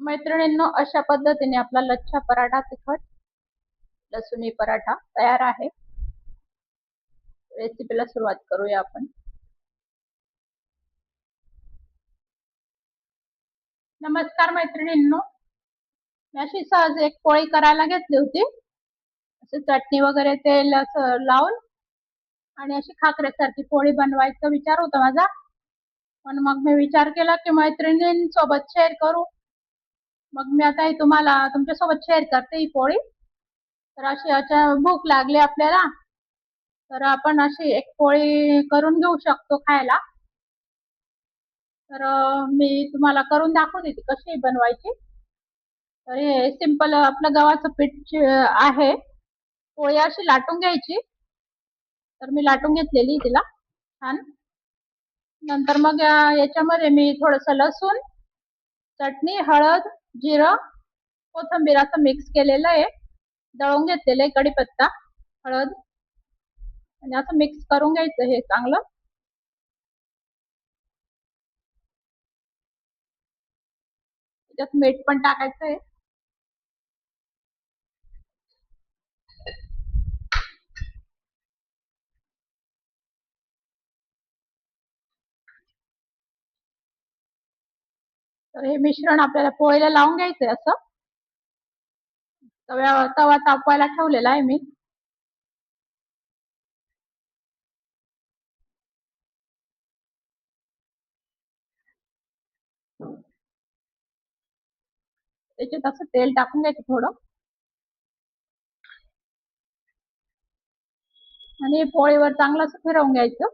मैत्रिणींनो, अशा पद्धतीने आपला लच्छा पराठा, तिखट लसुणी पराठा तयार आहे. रेसिपीला सुरुवात करूया आपण. नमस्कार मैत्रिणींनो, मी अशी सहज एक पोळी करायला घेतली होती. असे चटणी वगैरे तेल असं लावून आणि अशी खाकऱ्यासारखी पोळी बनवायचा विचार होता माझा. पण मग मी विचार केला की मैत्रिणींसोबत शेअर करू. मग मी आता ही तुम्हाला तुमच्यासोबत शेअर करते ही पोळी. तर अशी भूक लागली आपल्याला, तर आपण अशी एक पोळी करून घेऊ शकतो खायला. तर मी तुम्हाला करून दाखवते ती कशी बनवायची. तर हे सिंपल आपलं गव्हाचं पीठ आहे. पोळी अशी लाटून घ्यायची. तर मी लाटून घेतलेली तिला छान. नंतर मग याच्यामध्ये मी थोडंसं लसूण, चटणी, हळद, जिरं, कोथिंबीर असं मिक्स केलेलं आहे. दळून घेतलेलं आहे, कढीपत्ता, हळद आणि असं मिक्स करून घ्यायचं हे चांगलं. त्याच्यात मीठ पण टाकायचं आहे. तर हे मिश्रण आपल्याला पोळीला लावून घ्यायचंय. असं तवा तापवायला ठेवलेला आहे मी. त्याच्यात असं तेल टाकून घ्यायचं थोडं आणि पोळीवर चांगलं असं फिरवून घ्यायचं.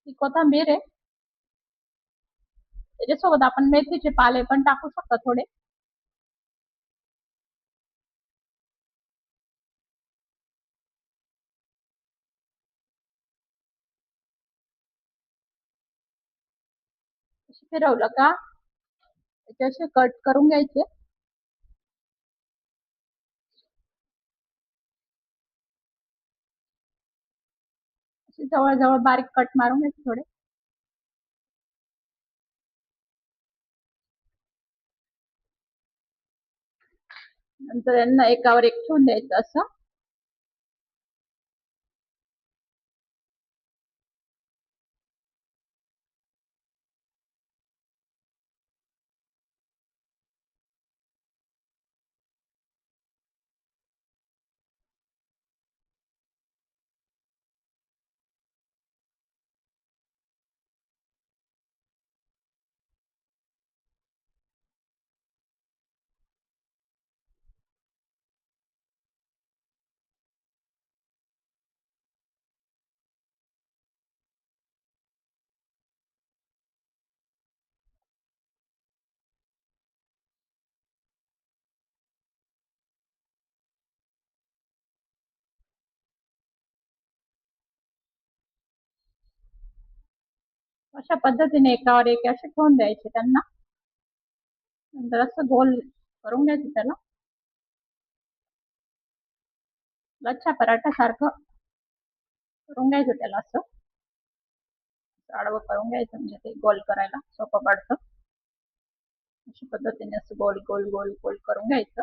ही कोथिंबीर आहे. त्याच्यासोबत आपण मेथीचे पाले पण टाकू शकतो थोडे. फिरवलं का त्याचे असे कट करून घ्यायचे. जवळ जवळ बारीक कट मारून घ्यायचे थोडे. नंतर यांना एकावर एक ठेवून द्यायचं असं. अशा पद्धतीने एकावर एक असे ठेवून द्यायचे त्यांना. नंतर असं गोल करून घ्यायचं त्याला. लच्छा पराठा सारखं करून घ्यायचं त्याला. असं आडवं करून घ्यायचं म्हणजे ते गोल करायला सोपं पडतं. अशा पद्धतीने असं गोल गोल गोल गोल करून घ्यायचं.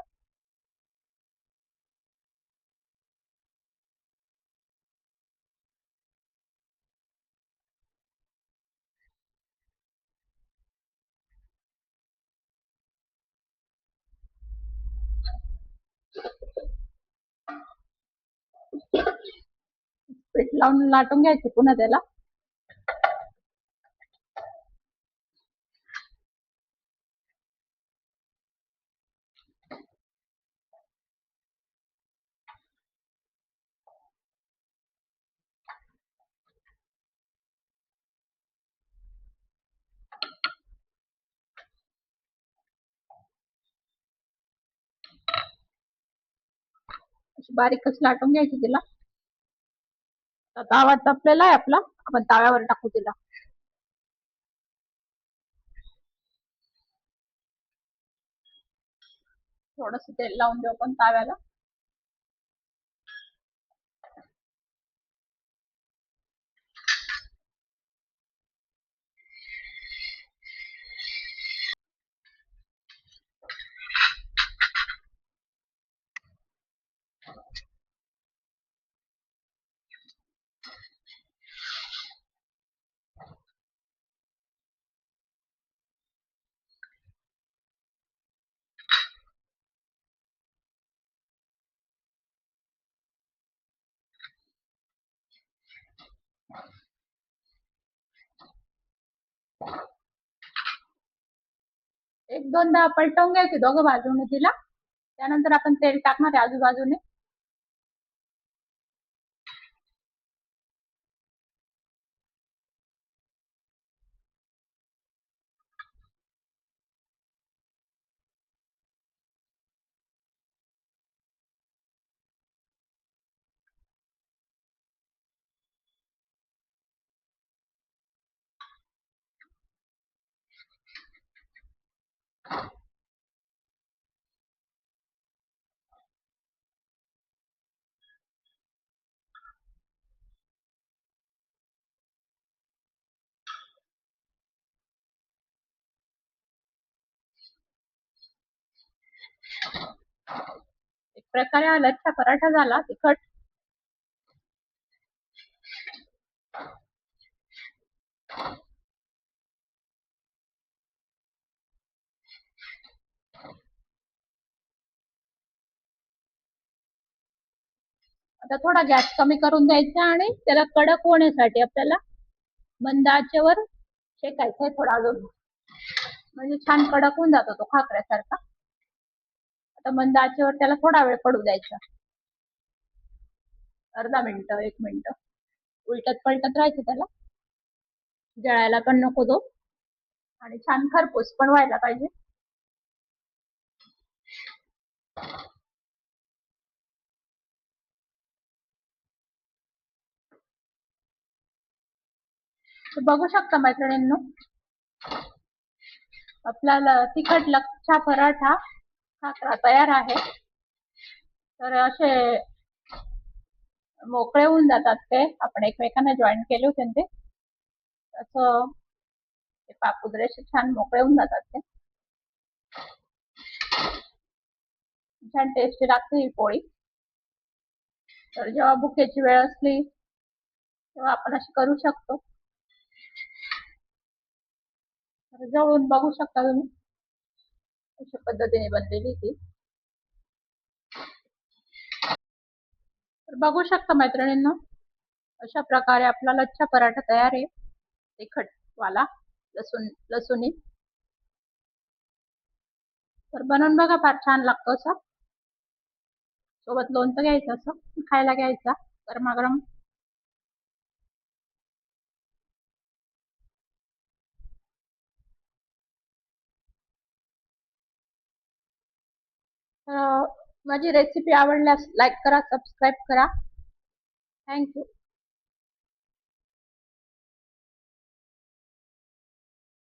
पीठ लावून लाटून घ्यायचं पुन्हा त्याला. बारीकच लाटून घ्यायची तिला. तावा तापलेला आहे आपला, आपण ताव्यावर टाकू तिला. थोडस तेल लावून देऊ आपण ताव्याला. एक दोनदा पलटवून घ्यायची दोघं बाजूने तिला. त्यानंतर आपण तेल टाकणार आहे आजूबाजूने. एक प्रकारे हा लच्छा पराठा झाला तिखट. आता थोडा गॅस कमी करून द्यायचा आणि त्याला कडक होण्यासाठी आपल्याला मंद आचेवर शेकायचा आहे थोडा अजून, म्हणजे छान कडक होऊन जातो तो खाकऱ्यासारखा. आता मंद आचेवर त्याला थोडा वेळ पडू द्यायचा, अर्धा मिनिट 1 मिनिट. उलटत पलटत राहायचं त्याला, जळायला पण नको तो, आणि छान खरपूस पण व्हायला पाहिजे. बघू शकता मैत्रिणींनो, आपल्याला तिखट लच्छा पराठा खाकरा तयार आहे. तर असे मोकळे होऊन जातात ते, आपण एकमेकांना जॉईन केले होते ते, असं पापुद्रे छान मोकळे होऊन जातात ते. छान टेस्टी लागते ही पोळी. तर जेव्हा भुकेची वेळ असली तेव्हा आपण अशी करू शकतो. तर जवळून बघू शकता तुम्ही अशा पद्धतीने बनलेली ती. तर बघू शकता मैत्रिणींनो, अशा प्रकारे आपला लच्छा पराठा तयार आहे, तिखट वाला, लसूणी. तर बनवून बघा, फार छान लागतो असं. सोबत लोणचं घ्यायचं, असं खायला घ्यायचा गरमागरम. माझी रेसिपी आवडल्यास लाईक करा, सबस्क्राईब करा. थँक्यू.